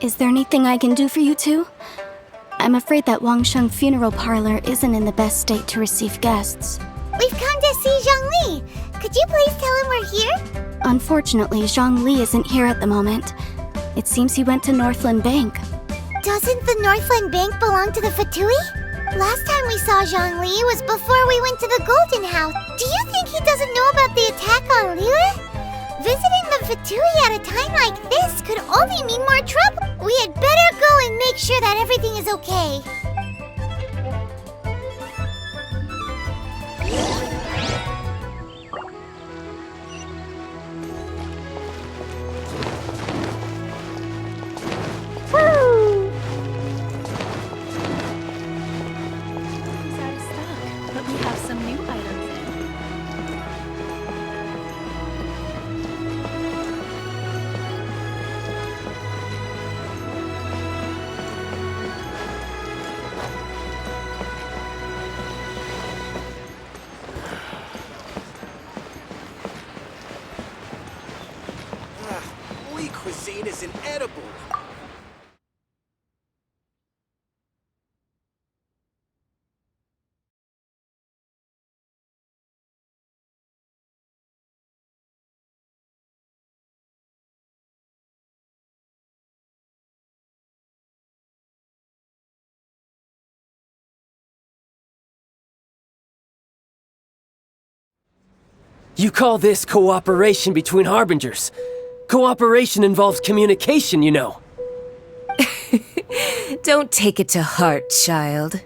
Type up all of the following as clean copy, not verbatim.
Is there anything I can do for you two? I'm afraid that Wangsheng funeral parlor isn't in the best state to receive guests. We've come to see Zhongli. Could you please tell him we're here? Unfortunately, Zhongli isn't here at the moment. It seems he went to Northland Bank. Doesn't the Northland Bank belong to the Fatui? Last time we saw Zhongli was before we went to the Golden House. Do you think he doesn't know about the attack on Liyue? Visiting the Fatui at a time like this could only mean more trouble. We had better go and make sure that everything is okay. But we have some new items in. Lee cuisine is inedible. You call this cooperation between Harbingers? Cooperation involves communication, you know. Don't take it to heart, child.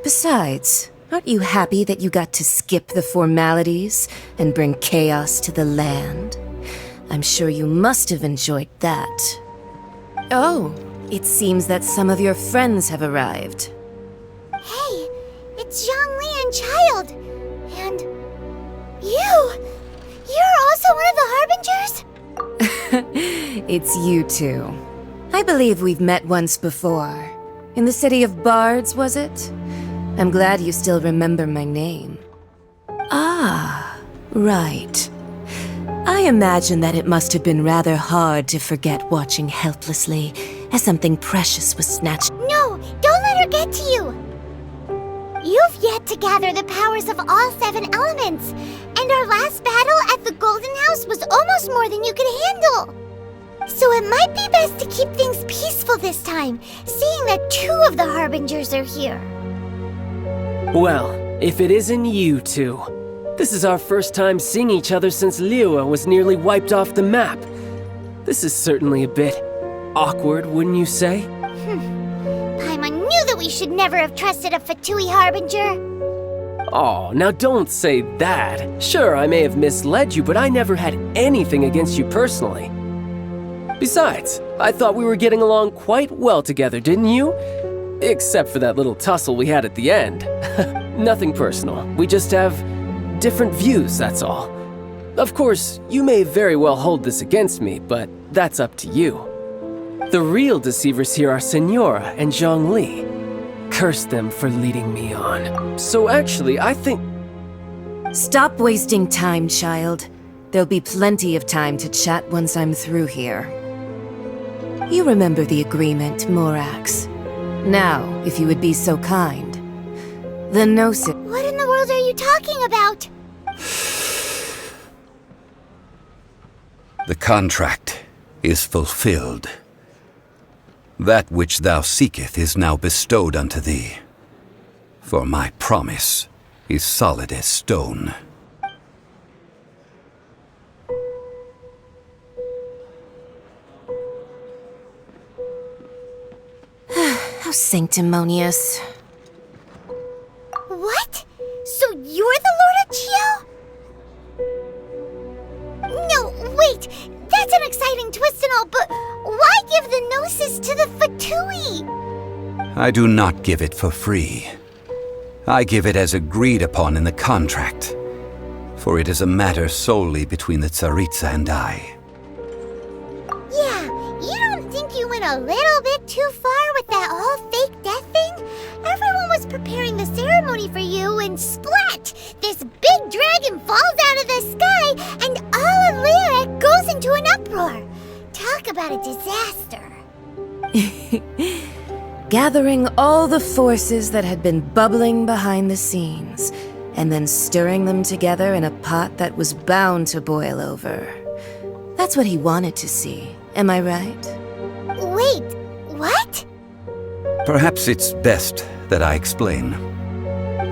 Besides, aren't you happy that you got to skip the formalities and bring chaos to the land? I'm sure you must have enjoyed that. Oh, it seems that some of your friends have arrived. Hey, it's Zhongli and Child. And you! You're also one of the Harbingers? It's you two. I believe we've met once before. In the city of Bards, was it? I'm glad you still remember my name. Ah, right. I imagine that it must have been rather hard to forget watching helplessly as something precious was snatched. No, don't let her get to you! You've yet to gather the powers of all 7 elements, and our last battle at the Golden House was almost more than you could handle. So it might be best to keep things peaceful this time, seeing that 2 of the Harbingers are here. Well, if it isn't you two. This is our first time seeing each other since Liyue was nearly wiped off the map. This is certainly a bit awkward, wouldn't you say? Paimon knew that we should never have trusted a Fatui Harbinger. Oh, now don't say that. Sure, I may have misled you, but I never had anything against you personally. Besides, I thought we were getting along quite well together, didn't you? Except for that little tussle we had at the end. Nothing personal. We just have different views, that's all. Of course, you may very well hold this against me, but that's up to you. The real deceivers here are Senora and Zhongli. Curse them for leading me on. So actually, I think... Stop wasting time, child. There'll be plenty of time to chat once I'm through here. You remember the agreement, Morax. Now, if you would be so kind. The Gnosis... What in the world are you talking about? The contract is fulfilled. That which thou seeketh is now bestowed unto thee. For my promise is solid as stone. How sanctimonious. What? So you're the Lord of Chiao? No, wait! That's an exciting twist and all, but why give the Gnosis to the Fatui? I do not give it for free. I give it as agreed upon in the contract, for it is a matter solely between the Tsaritsa and I. Yeah, you don't think you went a little bit too far with that whole fake death thing? Everyone was preparing the ceremony for you, and splat! This big dragon falls out of the sky, and all of Liyue goes into an uproar. Talk about a disaster. Gathering all the forces that had been bubbling behind the scenes, and then stirring them together in a pot that was bound to boil over. That's what he wanted to see, am I right? Wait, what? Perhaps it's best that I explain.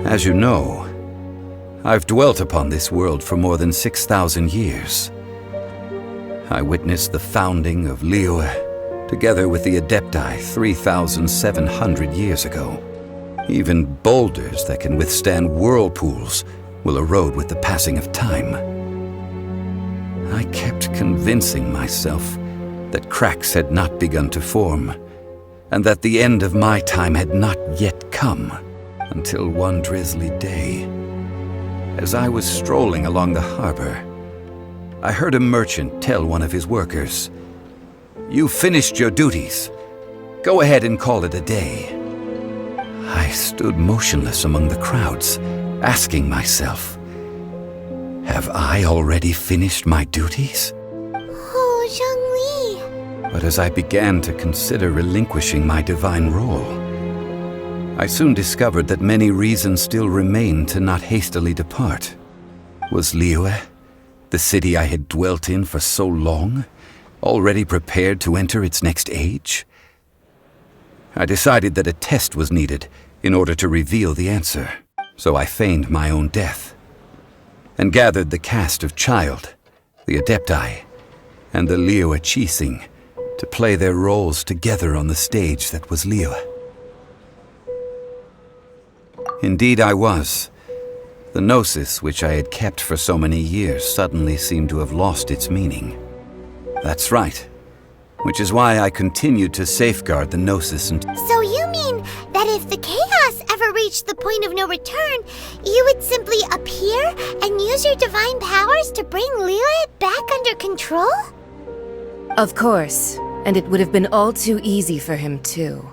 As you know, I've dwelt upon this world for more than 6,000 years. I witnessed the founding of Liyue, together with the Adepti 3,700 years ago. Even boulders that can withstand whirlpools will erode with the passing of time. I kept convincing myself that cracks had not begun to form, and that the end of my time had not yet come, until one drizzly day. As I was strolling along the harbor, I heard a merchant tell one of his workers, "You've finished your duties. Go ahead and call it a day." I stood motionless among the crowds, asking myself, have I already finished my duties? Oh, Zhongli. But as I began to consider relinquishing my divine role, I soon discovered that many reasons still remained to not hastily depart. Was Liyue, the city I had dwelt in for so long, already prepared to enter its next age? I decided that a test was needed in order to reveal the answer, so I feigned my own death, and gathered the cast of Child, the Adepti, and the Liyue Qixing to play their roles together on the stage that was Liyue. Indeed I was. The gnosis which I had kept for so many years suddenly seemed to have lost its meaning. That's right. Which is why I continued to safeguard the gnosis and... So you mean that if the chaos ever reached the point of no return, you would simply appear and use your divine powers to bring Liyue back under control? Of course, and it would have been all too easy for him too.